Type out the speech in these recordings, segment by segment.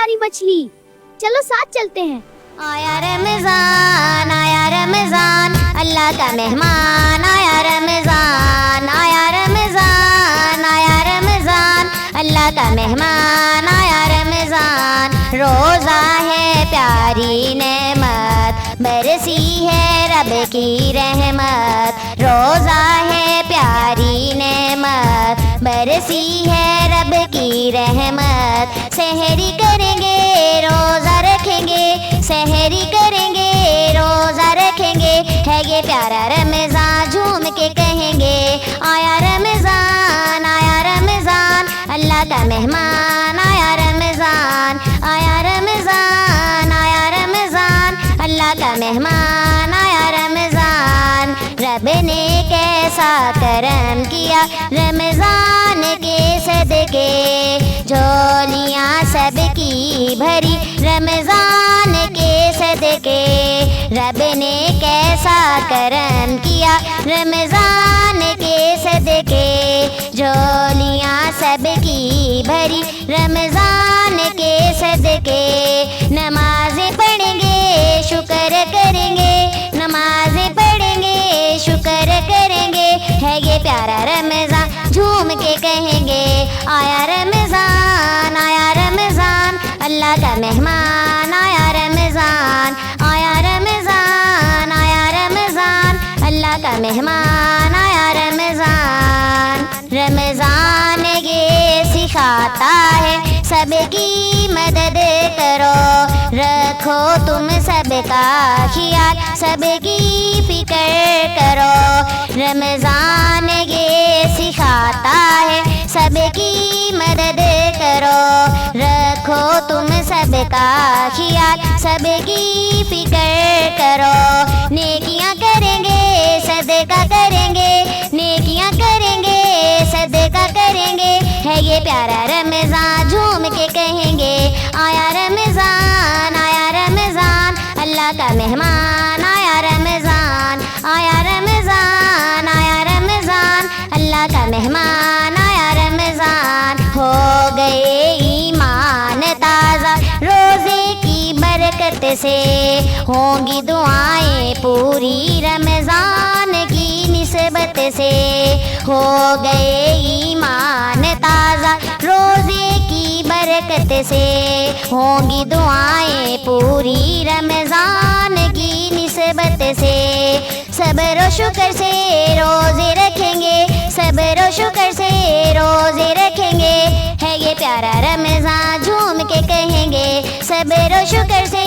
हमारी मछली, चलो साथ चलते हैं। आया रमजान, आया रमजान, अल्लाह का मेहमान आया रमजान, आया रमजान, आया रमजान, अल्लाह का मेहमान आया रमजान। रोज़ा है प्यारी नेमत, बरसी है रब की रहमत। रोज़ा है प्यारी नेमत, बरसी है रब की रहमत। सहरी करेंगे रोज़ा रखेंगे, सहरी करेंगे रोज़ा रखेंगे, है ये प्यारा रमज़ान झूम के कहेंगे। आया रमज़ान, आया रमज़ान, अल्लाह का मेहमान आया रमज़ान, आया रमज़ान, आया रमज़ान, अल्लाह का मेहमान आया रमज़ान। रब ने कैसा करम किया रमज़ान के सदके, झोलियाँ सबकी भरी रमज़ान के सदके। रब ने कैसा करम किया रमज़ान के सदके, झोलियाँ सबकी भरी रमज़ान के सदके। नमाज़ें पढ़ेंगे शुक्र करेंगे, नमाज़ें पढ़ेंगे शुक्र करेंगे, है ये प्यारा रमज़ान झूम के कहेंगे। आया रमज़ान, आया रमज़ान, अल्लाह का मेहमान आया रमज़ान, आया रमज़ान, आया रमज़ान, अल्लाह का मेहमान आया रमज़ान। रमज़ान ये सिखाता है सबकी मदद करो, रखो तुम सबका ख्याल, सबकी फिक्र करो। रमज़ान ये सिखाता है सबकी मदद करो, रखो तुम सबका ख्याल, सबकी फिक्र करो। नेकियां करेंगे सदका करेंगे, नेकियां करेंगे सदका करेंगे, है ये प्यारा रमज़ान झूम के कहेंगे। आया रमज़ान, आया रमज़ान, अल्लाह का मेहमान आया रमज़ान, आया रमज़ान, आया रमज़ान, अल्लाह का मेहमान आया रमज़ान। हो गए ईमान ताज़ा रोज़े की बरकत से, होंगी दुआएं पूरी रमज़ान की निस्बत से। हो गए ईमान ताज़ा रोज़े की बरकत से, होंगी दुआएं पूरी रमज़ान की निस्बत से। सब्र और शुक्र से रोज़े रखेंगे, सब्र और शुक्र से रोज़े रखेंगे, है ये प्यारा रमज़ान झूम के कहेंगे। सब्र और शुक्र से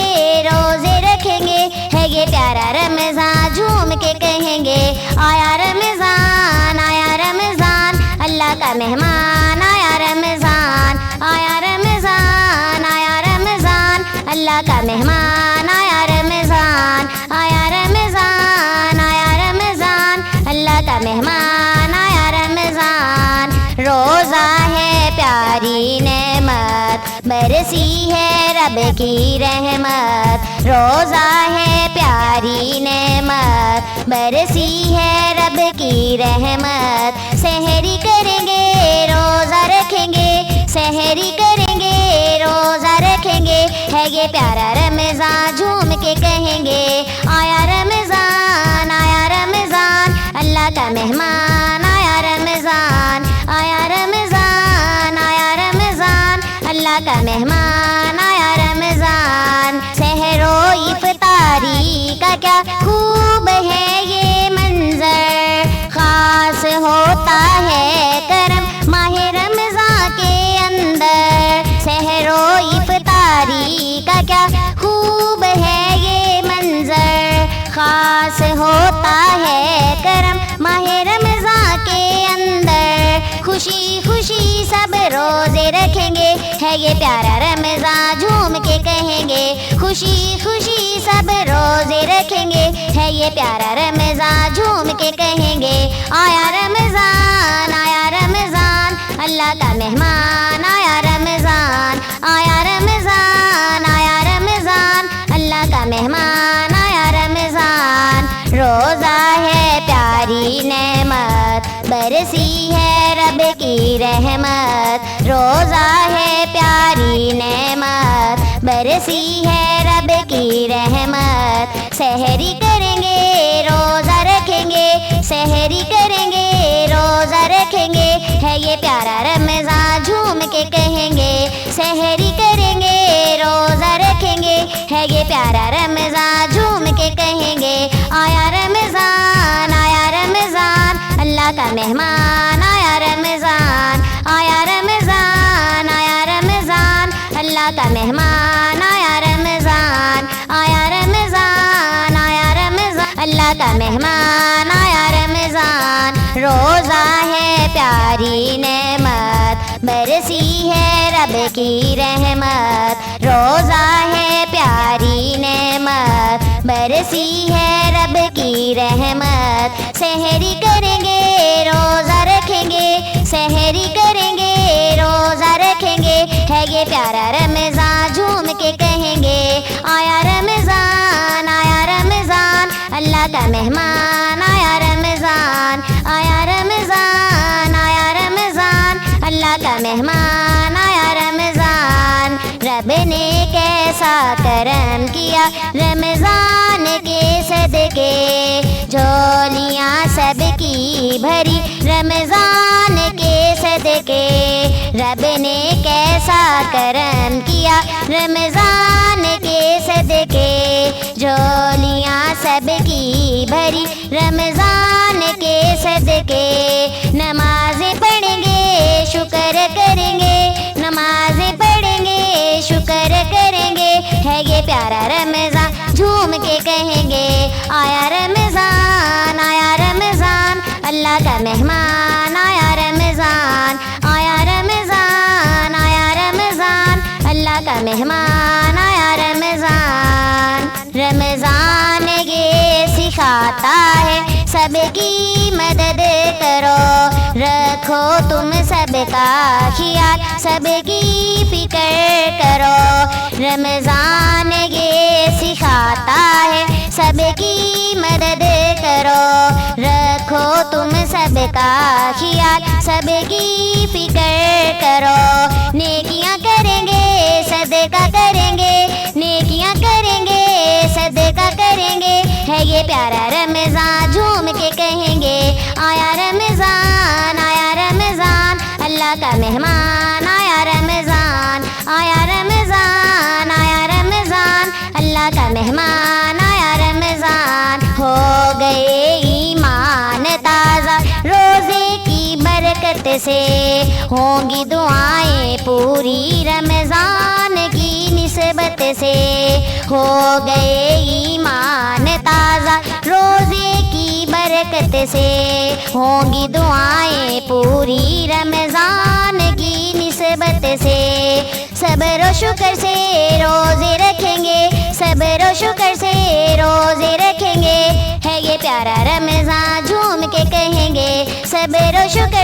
रोज़े रखेंगे, है ये प्यारा रमज़ान झूम के कहेंगे। आया रमज़ान, आया रमज़ान, अल्लाह का मेहमान आया रमज़ान, आया रमज़ान, आया रमज़ान, अल्लाह का मेहमान आया रमज़ान, आया रमज़ान, आया रमज़ान, अल्लाह का मेहमान आया रमज़ान। रोज़ा है प्यारी नेमत, बरसी है रब की रहमत। रोज़ा है प्यारी नेमत, बरसी है रब की रहमत। सहरी करेंगे रोज़ा रखेंगे, सहरी करेंगे रोज़ा रखेंगे, है ये प्यारा रमज़ान झूम के कहेंगे। आया रमज़ान, आया रमज़ान, अल्लाह का मेहमान आया रमज़ान, आया रमज़ान, आया रमज़ान, अल्लाह का मेहमान आया रमज़ान। सहरो इफ्तारी का क्या खूब है ये मंज़र, ख़ास होता है करम माहे रमज़ान के अंदर। सहरो इफ्तारी का क्या खूब है ये मंज़र, ख़ास होता है करम माहे रमज़ान के अंदर। खुशी खुशी सब रोज़े रखेंगे, है ये प्यारा रमज़ान झूम के कहेंगे। खुशी खुशी सब रोज़े रखेंगे, है ये प्यारा रमज़ान झूम के कहेंगे। आया रमज़ान, आया रमज़ान, अल्लाह का मेहमान आया रमज़ान, आया रमज़ान, आया रमज़ान, अल्लाह का मेहमान आया रमज़ान। रोज़ा है प्यारी नेमत, बरसी है रब की रहमत। रोज़ा है प्यारी नेमत, बरसी है रब की रहमत, सहरी करेंगे रोजा रखेंगे, सहरी करेंगे रोजा रखेंगे, है ये प्यारा रमजान झूम के कहेंगे, सहरी करेंगे रोजा रखेंगे, है ये प्यारा रमजान झूम के कहेंगे। आया रमजान अल्लाह का मेहमान, आया रमजान, आया रमजान, आया रमजान, अल्लाह का मेहमान, आया रमजान, आया रमजान, आया रमजान, अल्लाह का मेहमान, आया रमजान। रोजा है प्यारी नेमत, बरसी है रब की रहमत, रोजा है प्यारी नेमत, बरसी है रब की रहमत, सहरी करेंगे रोजा रखेंगे, सहरी करेंगे रोजा रखेंगे, है ये प्यारा रमजान झूम के कहेंगे। आया रमजान अल्लाह का मेहमान, आया रमजान, आया रमजान, आया रमजान, अल्लाह का मेहमान, आया रमजान। रब ने कैसा करम किया रमजान के सदके, झोलियाँ सबकी भरी रमजान के सदके, रब ने कैसा करम किया रमजान के सदके, झोलियाँ सबकी भरी रमजान के सदके। नमाज़ें पढ़ेंगे शुक्र करेंगे, नमाज़ें पढ़ेंगे शुक्र करेंगे, है ये प्यारा रमजान झूम के कहेंगे। आया रमजान अल्लाह का मेहमान, आया रमजान, आया रमजान, आया रमजान, अल्लाह का मेहमान, आया रमजान। रमजान ये सिखाता है सबकी मदद करो, रखो तुम सबका ख्याल, सबकी फिक्र करो। रमजान ये सिखाता है सबकी मदद करो, रखो तुम सबका ख्याल, सबकी फिक्र करो। नेकियां करेंगे सदका करेंगे, नेकियां करेंगे सदका करेंगे, है ये प्यारा रमजान झूम के कहेंगे। आया रमजान अल्लाह का मेहमान, आया रमजान, आया रमजान, आया रमजान, अल्लाह का मेहमान, आया रमजान। हो गए ईमान ताज़ा रोज़े की बरकत से, होंगी दुआएं पूरी रमजान की निस्बत से। हो गए ईमान ताज़ा रोज़े की बरकत से, होंगी दुआएं पूरी रमजान की निस्बत से। सब्र और शुक्र से रोज़े रखेंगे, सब्र और शुक्र से रोज़े रखेंगे, है ये प्यारा रमजान झूम के कहेंगे। सब्र और शुक्र